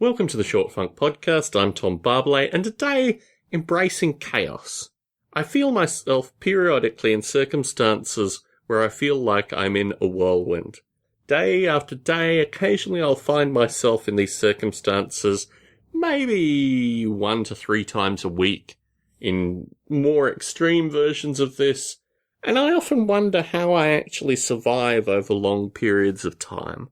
Welcome to the Short Funk Podcast. I'm Tom Barbalet, and today, embracing chaos. I feel myself periodically in circumstances where I feel like I'm in a whirlwind. Day after day, occasionally I'll find myself in these circumstances, maybe 1 to 3 times a week, in more extreme versions of this, and I often wonder how I actually survive over long periods of time.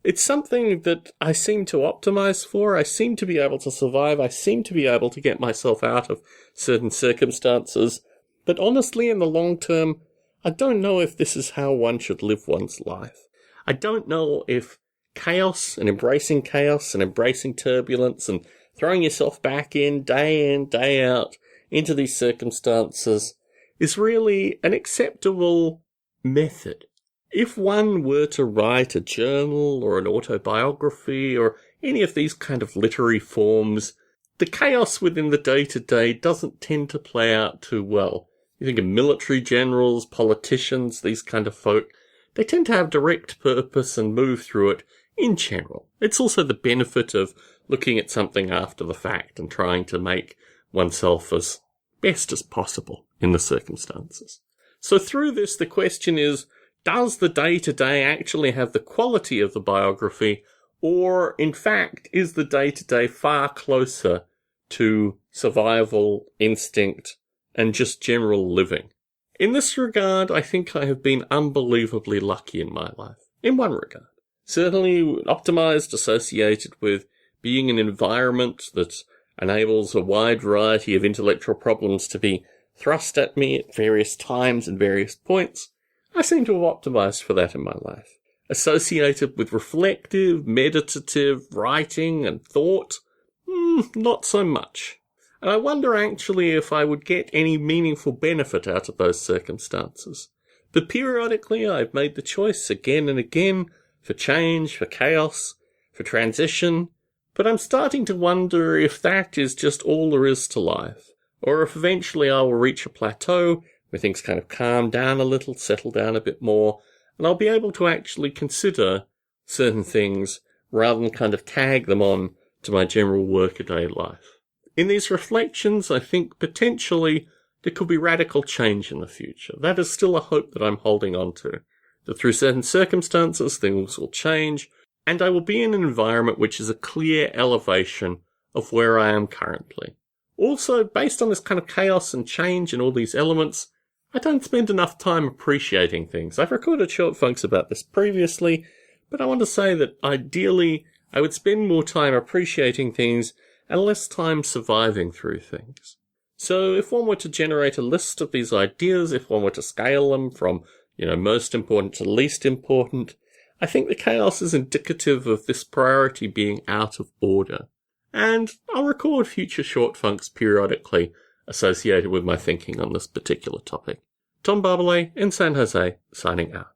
It's something that I seem to optimize for. I seem to be able to survive. I seem to be able to get myself out of certain circumstances. But honestly, in the long term, I don't know if this is how one should live one's life. I don't know if chaos and embracing turbulence and throwing yourself back in, day out, into these circumstances is really an acceptable method. If one were to write a journal or an autobiography or any of these kind of literary forms, the chaos within the day-to-day doesn't tend to play out too well. You think of military generals, politicians, these kind of folk, they tend to have direct purpose and move through it in general. It's also the benefit of looking at something after the fact and trying to make oneself as best as possible in the circumstances. So through this, the question is, does the day-to-day actually have the quality of the biography, or, in fact, is the day-to-day far closer to survival, instinct, and just general living? In this regard, I think I have been unbelievably lucky in my life, in one regard. Certainly optimized, associated with being in an environment that enables a wide variety of intellectual problems to be thrust at me at various times and various points. I seem to have optimized for that in my life. Associated with reflective, meditative writing and thought, not so much. And I wonder actually if I would get any meaningful benefit out of those circumstances. But periodically I've made the choice again and again for change, for chaos, for transition. But I'm starting to wonder if that is just all there is to life. Or if eventually I will reach a plateau where things kind of calm down a little, settle down a bit more, and I'll be able to actually consider certain things rather than kind of tag them on to my general workaday life. In these reflections, I think potentially there could be radical change in the future. That is still a hope that I'm holding on to. That through certain circumstances, things will change, and I will be in an environment which is a clear elevation of where I am currently. Also, based on this kind of chaos and change and all these elements, I don't spend enough time appreciating things. I've recorded short funks about this previously, but I want to say that ideally I would spend more time appreciating things and less time surviving through things. So if one were to generate a list of these ideas, if one were to scale them from, most important to least important, I think the chaos is indicative of this priority being out of order. And I'll record future short funks periodically associated with my thinking on this particular topic. Tom Barbalet in San Jose, signing out.